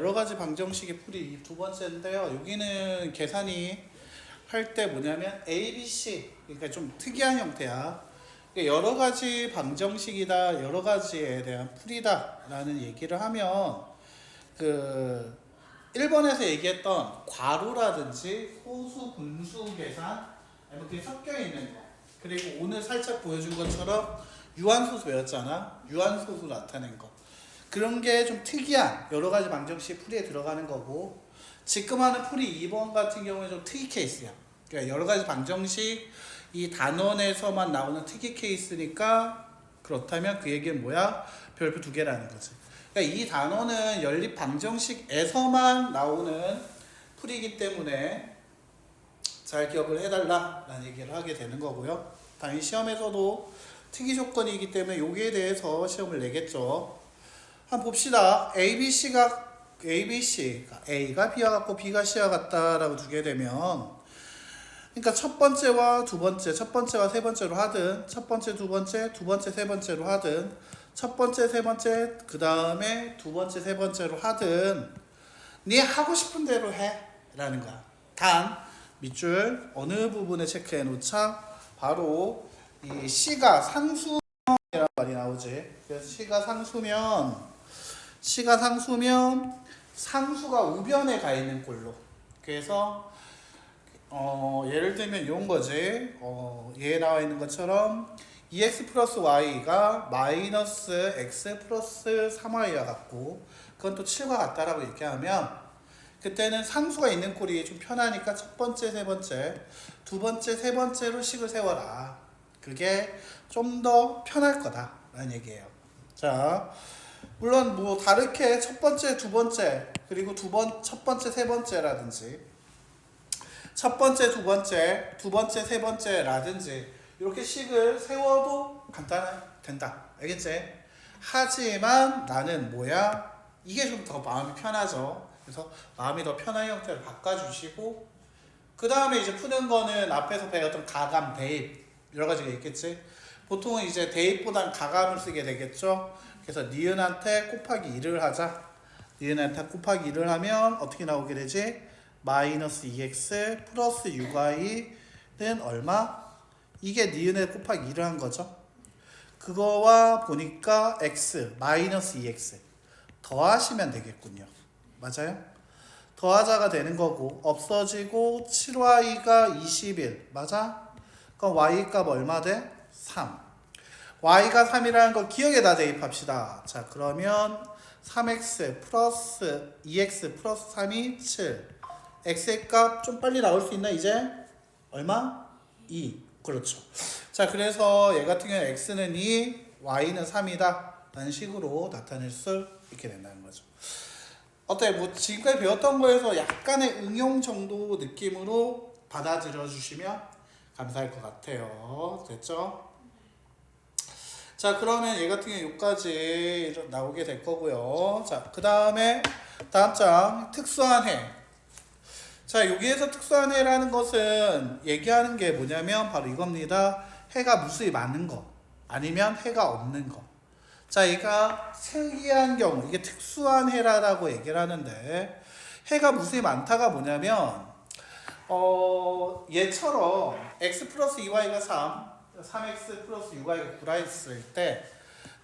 여러 가지 방정식의 풀이 두 번째인데요. 여기는 계산이 할 때 뭐냐면 A, B, C, 그러니까 좀 특이한 형태야. 그러니까 여러 가지 방정식이다, 여러 가지에 대한 풀이다 라는 얘기를 하면 그 1번에서 얘기했던 괄호라든지 호수, 분수 계산, 아니면 그게 섞여 있는 거, 그리고 오늘 살짝 보여준 것처럼 유한소수 배웠잖아. 유한소수 나타낸 거, 그런 게 좀 특이한 여러 가지 방정식 풀이에 들어가는 거고, 지금 하는 풀이 2번 같은 경우에 좀 특이 케이스야. 그러니까 여러 가지 방정식 이 단원에서만 나오는 특이 케이스니까, 그렇다면 그 얘기는 뭐야? 별표 두 개라는 거지. 그러니까 이 단원은 연립 방정식에서만 나오는 풀이기 때문에 잘 기억을 해달라라는 얘기를 하게 되는 거고요. 당연히 시험에서도 특이 조건이기 때문에 여기에 대해서 시험을 내겠죠. 한번 봅시다. ABC가 A가 B와 같고 B가 C와 같다라고 두게 되면, 그러니까 첫 번째와 두 번째, 첫 번째와 세 번째로 하든, 첫 번째, 두 번째, 두 번째, 세 번째로 하든, 첫 번째, 세 번째, 그 다음에 두 번째, 세 번째로 하든, 네 하고 싶은 대로 해 라는 거야. 단 밑줄 어느 부분에 체크해 놓자? 바로 이 C가 상수이라는 말이 나오지. 그래서 C가 상수면 상수가 우변에 가 있는 꼴로. 그래서 예를 들면 이런 거지. 얘에 나와 있는 것처럼 2x 플러스 y가 마이너스 x 플러스 3y와 같고, 그건 또 7과 같다라고 얘기하면, 그때는 상수가 있는 꼴이 좀 편하니까 첫 번째, 세 번째, 두 번째, 세 번째로 식을 세워라. 그게 좀 더 편할 거다라는 얘기예요. 자, 물론 뭐 다르게 첫 번째, 두 번째, 그리고 첫 번째, 세 번째라든지, 첫 번째, 두 번째, 두 번째, 세 번째라든지 이렇게 식을 세워도 된다. 알겠지? 하지만 나는 뭐야? 이게 좀 더 마음이 편하죠. 그래서 마음이 더 편한 형태를 바꿔주시고, 그 다음에 이제 푸는 거는 앞에서 배웠던 가감, 대입 여러 가지가 있겠지. 보통은 이제 대입보단 가감을 쓰게 되겠죠. 그래서 니은한테 곱하기 2를 하자. 니은한테 곱하기 2를 하면 어떻게 나오게 되지? 마이너스 2x 플러스 6y는 얼마? 이게 니은에 곱하기 2를 한 거죠. 그거와 보니까 x 마이너스 2x 더하시면 되겠군요. 맞아요? 더하자가 되는 거고, 없어지고 7y가 21 맞아? 그럼 y 값 얼마 돼? 3. y가 3이라는 거 기억에다 대입합시다. 자, 그러면 3x 플러스 2x 플러스 3이 7. x의 값 좀 빨리 나올 수 있나 이제? 얼마? 2. 그렇죠. 자, 그래서 얘 같은 경우는 x는 2, y는 3이다 라는 식으로 나타낼 수 있게 된다는 거죠. 어때? 뭐 지금까지 배웠던 거에서 약간의 응용 정도 느낌으로 받아들여 주시면 감사할 것 같아요. 됐죠? 자, 그러면 얘 같은 경우 여기까지 나오게 될 거고요. 자, 그 다음에 다음 장 특수한 해. 자, 여기에서 특수한 해라는 것은 얘기하는 게 뭐냐면 바로 이겁니다. 해가 무수히 많은 거 아니면 해가 없는 거. 자, 얘가 특이한 경우, 이게 특수한 해라고 얘기를 하는데, 해가 무수히 많다가 뭐냐면 얘처럼 x 플러스 2y가 3x 플러스 6y가 9라 했을 때,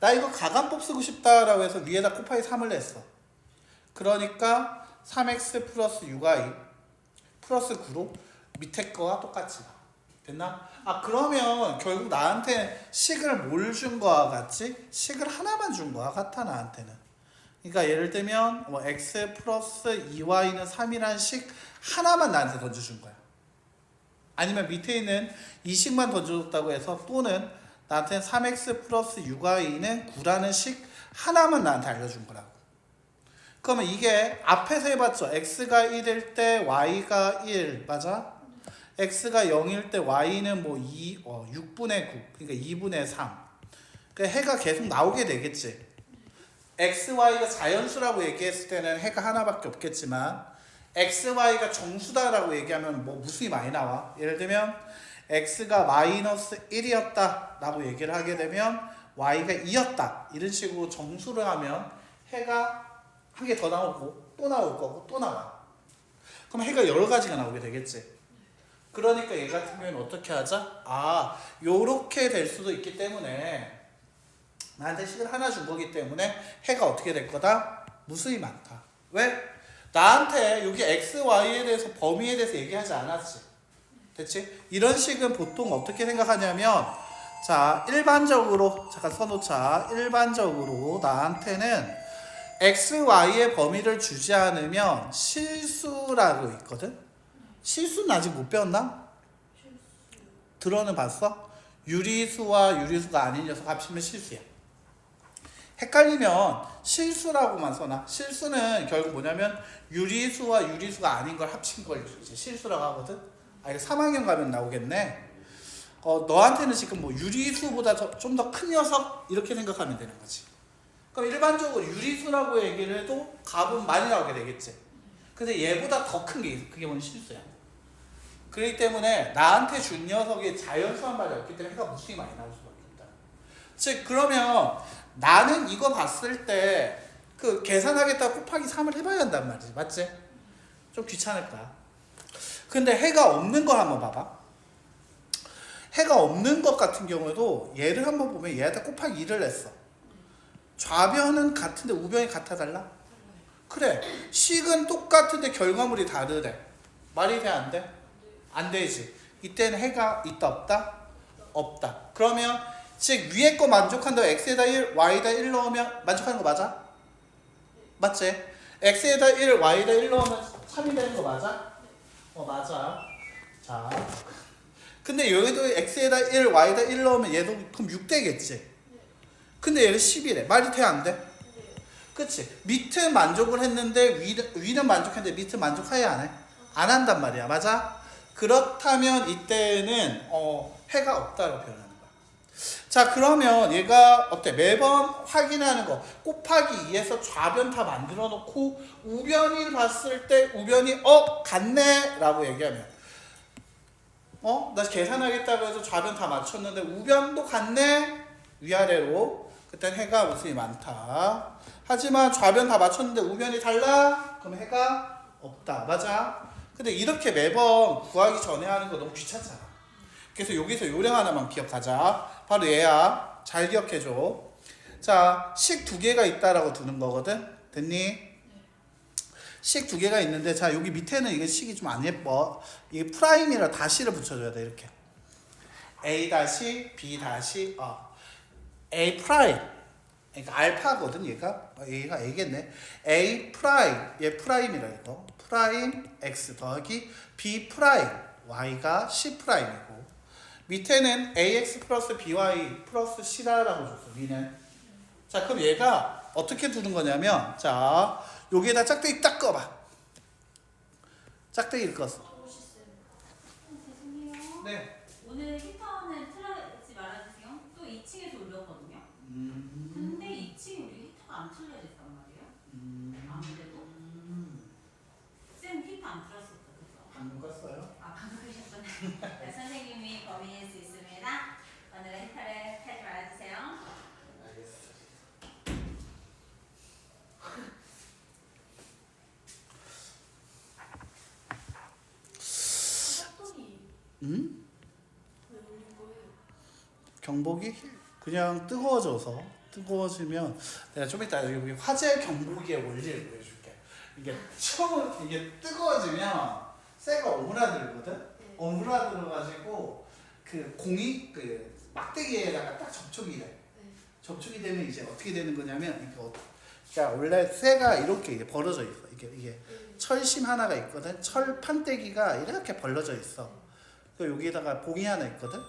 나 이거 가감법 쓰고 싶다라고 해서 위에다 곱하기 3을 냈어. 그러니까 3x 플러스 6y 플러스 9로 밑에 거와 똑같이 됐나? 아, 그러면 결국 나한테 식을 뭘 준 거와 같지? 식을 하나만 준 거야 같아 나한테는. 그러니까 예를 들면 뭐 x 플러스 2y는 3이라는 식 하나만 나한테 던져준 거야. 아니면 밑에 있는 이 식만 던져줬다고 해서, 또는 나한테 3x 플러스 6y는 9라는 식 하나만 나한테 알려준 거라고. 그러면 이게 앞에서 해봤죠. x가 1일 때 y가 1 맞아? x가 0일 때 y는 뭐 6분의 9, 그러니까 2분의 3. 그러니까 해가 계속 나오게 되겠지. x, y가 자연수라고 얘기했을 때는 해가 하나밖에 없겠지만, x, y가 정수다라고 얘기하면 뭐 무수히 많이 나와. 예를 들면 x가 마이너스 1이었다 라고 얘기를 하게 되면 y가 2였다 이런 식으로 정수를 하면 해가 한 개 더 나오고, 또 나올 거고 또 나와. 그럼 해가 여러 가지가 나오게 되겠지. 그러니까 얘 같은 경우에는 어떻게 하자? 아, 요렇게 될 수도 있기 때문에 나한테 식을 하나 준 거기 때문에 해가 어떻게 될 거다? 무수히 많다. 왜? 나한테 여기 x, y에 대해서 범위에 대해서 얘기하지 않았지. 됐지? 이런 식은 보통 어떻게 생각하냐면 자, 일반적으로 잠깐 써놓자. 일반적으로 나한테는 x, y의 범위를 주지 않으면 실수라고 있거든? 실수는 아직 못 배웠나? 들어는 봤어? 유리수와 유리수가 아닌 녀석 합치면 실수야. 헷갈리면 실수라고만 써놔. 실수는 결국 뭐냐면 유리수와 유리수가 아닌 걸 합친 걸 이제 실수라고 하거든? 아, 이거 3학년 가면 나오겠네. 너한테는 지금 뭐 유리수보다 좀 더 큰 녀석? 이렇게 생각하면 되는 거지. 그럼 일반적으로 유리수라고 얘기를 해도 값은 많이 나오게 되겠지. 근데 얘보다 더 큰 게 있어. 그게 뭐냐 실수야. 그렇기 때문에 나한테 준 녀석이 자연수한 말이 없기 때문에 해가 무수히 많이 나올 수밖에 없다. 즉 그러면 나는 이거 봤을 때 그 계산하겠다 곱하기 3을 해봐야 한단 말이지. 맞지? 좀 귀찮을 거야. 근데 해가 없는 거 한번 봐봐. 해가 없는 것 같은 경우에도 얘를 한번 보면 얘한테 곱하기 2를 했어. 좌변은 같은데 우변이 같아 달라? 그래. 식은 똑같은데 결과물이 다르대. 말이 돼 안 돼? 안 되지. 이때는 해가 있다 없다? 없다. 그러면 즉 위에 거 만족한다고 x에다 1, y에다 1 넣으면 만족하는 거 맞아? 맞지? x에다 1, y에다 1 넣으면 3이 되는 거 맞아? 맞아. 자, 근데 여기도 x에다 1, y에다 1 넣으면 얘도 그럼 6 되겠지? 근데 얘는 10이래. 말이 돼 안 돼? 그치? 밑은 만족을 했는데 위는 만족했는데 밑은 만족해야 안 해? 안 한단 말이야. 맞아? 그렇다면 이때는 해가 없다고 표현하는 거야. 자, 그러면 얘가 어때? 매번 확인하는 거 곱하기 2에서 좌변 다 만들어 놓고 우변이 봤을 때 우변이 같네 라고 얘기하면 나 계산하겠다고 해서 좌변 다 맞췄는데 우변도 같네? 위아래로 그땐 해가 무수히 많다. 하지만 좌변 다 맞췄는데 우변이 달라? 그럼 해가 없다. 맞아? 근데 이렇게 매번 구하기 전에 하는 거 너무 귀찮잖아. 그래서 여기서 요령 하나만 기억하자. 바로 얘야. 잘 기억해줘. 자, 식 두 개가 있다라고 두는 거거든. 됐니? 식 두 개가 있는데 자, 여기 밑에는 이게 식이 좀 안 예뻐. 이게 프라임이라 다시를 붙여줘야 돼. 이렇게 A 다시 B 다시 A 프라임. 그러니까 알파거든 얘가. 얘가 A겠네. A 프라임. 얘 프라임이라 이거. 프라임 X 더하기 B 프라임 Y가 C 프라임이고 밑에는 AX 플러스 BY 플러스 C라고 줬어. 위는. 자, 그럼 얘가 어떻게 두는 거냐면 자, 여기에다 짝대기 딱 꺼봐. 짝대기를 껐어. 죄송해요. 네. 오늘 히터는 틀어지 말아주세요. 또 2층에서 올렸거든요. 근데 2층에 우리 히터가 안 틀려져 있단 말이에요. 아무래도. 쌤 히터 안 틀었었죠, 그죠? 방금 껐어요? 방금 끄셨구나. 네, 선생님이 범인일 수 있습니다. 오늘은 히터를 켜지 말아주세요. 알겠어. 응? 왜 울린 거예요? 경보기 그냥 뜨거워지면 내가 좀 이따 여기 화재 경보기의 원리를 보여줄게. 이게 처음 이게 뜨거워지면 쇠가 오므라들거든. 네. 오므라들어가지고 그 공이 그 막대기에다가 딱 접촉이 돼. 네. 접촉이 되면 이제 어떻게 되는 거냐면 그러니까 원래 쇠가 이렇게 이제 벌어져 있어. 이게 네. 철심 하나가 있거든. 철 판때기가 이렇게 벌어져 있어. 그 여기에다가 봉이 하나 있거든.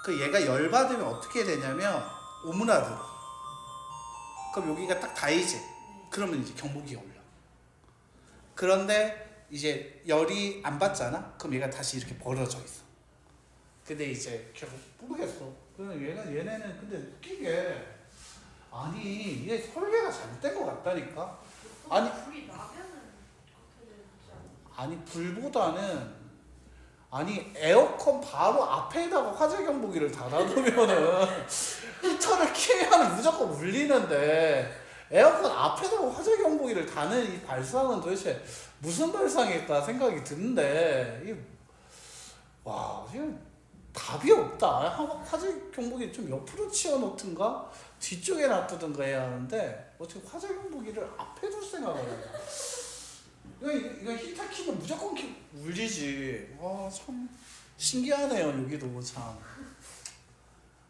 그 얘가 열 받으면 어떻게 되냐면 오므라들어. 그럼 여기가 딱 닿이지. 그러면 이제 경보기가 올려. 그런데 이제 열이 안 받잖아. 그럼 얘가 다시 이렇게 벌어져 있어. 근데 이제 결국 모르겠어. 얘네는 근데 웃기게 아니 얘 설계가 잘못된 것 같다니까. 아니 불이 나면은 그렇게 되지 않아요? 아니 불보다는 아니 에어컨 바로 앞에다가 화재 경보기를 달아놓으면은 히터를 키면 무조건 울리는데 에어컨 앞에서 화재 경보기를 다는 이 발상은 도대체 무슨 발상일까 생각이 드는데 와 지금 답이 없다. 화재 경보기 좀 옆으로 치워놓든가 뒤쪽에 놔두든가 해야 하는데 어떻게 화재 경보기를 앞에 둘 생각을 해. 이거 히터 키면 무조건 울리지. 와 참 신기하네요. 여기도 참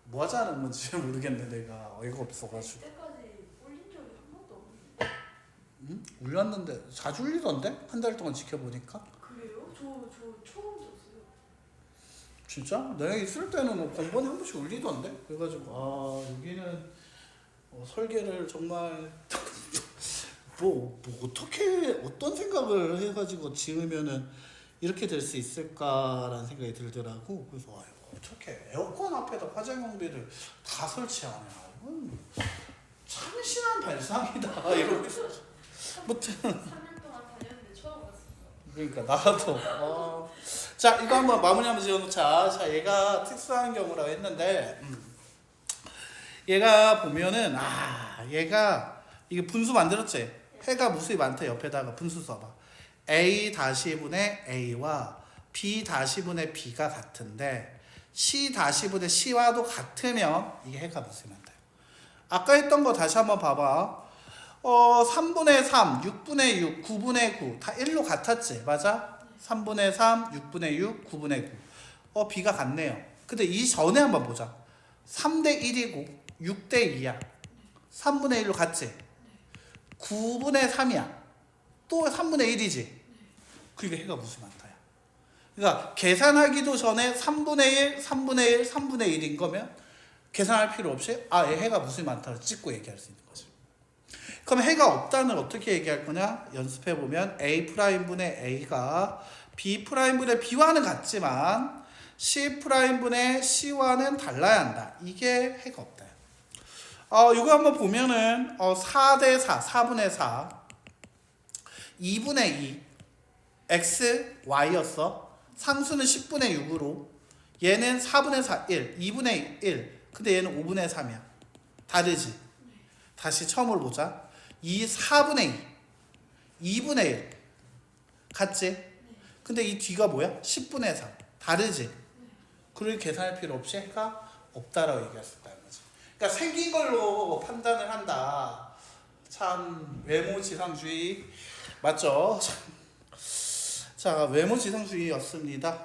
뭐 하자는 건지 모르겠네. 내가 어이가 없어가지고. 이때까지 올린 적이 한 번도 없는데. 응? 울렸는데 자주 울리던데? 한 달 동안 지켜보니까. 그래요? 저 처음 줬어요. 진짜? 내가 있을 때는 뭐 번번에 한 번씩 울리던데? 그래가지고 아 여기는 설계를 정말 뭐 어떻게 어떤 생각을 해가지고 지으면은 이렇게 될 수 있을까라는 생각이 들더라고. 그래서 아이고 어떻게 에어컨 앞에다 화재 경비를 다 설치하냐? 이건 참신한 발상이다 이러면서. 아무튼 3년 동안 다녔는데 처음 봤습니다. 그러니까 나도 자 이거 한번 마무리 한번 지어놓자. 자 얘가 특수한 경우라고 했는데 얘가 보면은 얘가 이게 분수 만들었지. 해가 무수히 많다. 옆에다가 분수 써봐. A-분의 A와 B-분의 B가 같은데 C-분의 C와도 같으면 이게 해가 무수히 많다. 아까 했던 거 다시 한번 봐봐. 3분의 3, 6분의 6, 9분의 9 다 1로 같았지? 맞아? 3분의 3, 6분의 6, 9분의 9 B가 같네요. 근데 이 전에 한번 보자. 3대 1이고 6대 2야 3분의 1로 같지? 9분의 3이야 또 3분의 1이지? 그러니까 해가 무수히 많다. 그러니까 계산하기도 전에 3분의 1, 3분의 1, 3분의 1인 거면 계산할 필요 없이 얘 해가 무수히 많다고 찍고 얘기할 수 있는 거지. 그럼 해가 없다는 어떻게 얘기할 거냐? 연습해보면 A'분의 A가 B'분의 B와는 같지만 C'분의 C와는 달라야 한다. 이게 해가 없다. 이거 한번 보면은 4대 4, 4분의 4 2분의 2 X, Y였어. 상수는 10분의 6으로 얘는 4분의 4, 1 2분의 1 근데 얘는 5분의 3이야. 다르지? 다시 처음으로 보자. 이 4분의 2 2분의 1 같지? 근데 이 뒤가 뭐야? 10분의 3 다르지? 그걸 계산할 필요 없이 해가 없다라고 얘기할 수 있다는 거지. 그러니까 생긴 걸로 판단을 한다. 참 외모지상주의 맞죠? 자 외모지상주의였습니다.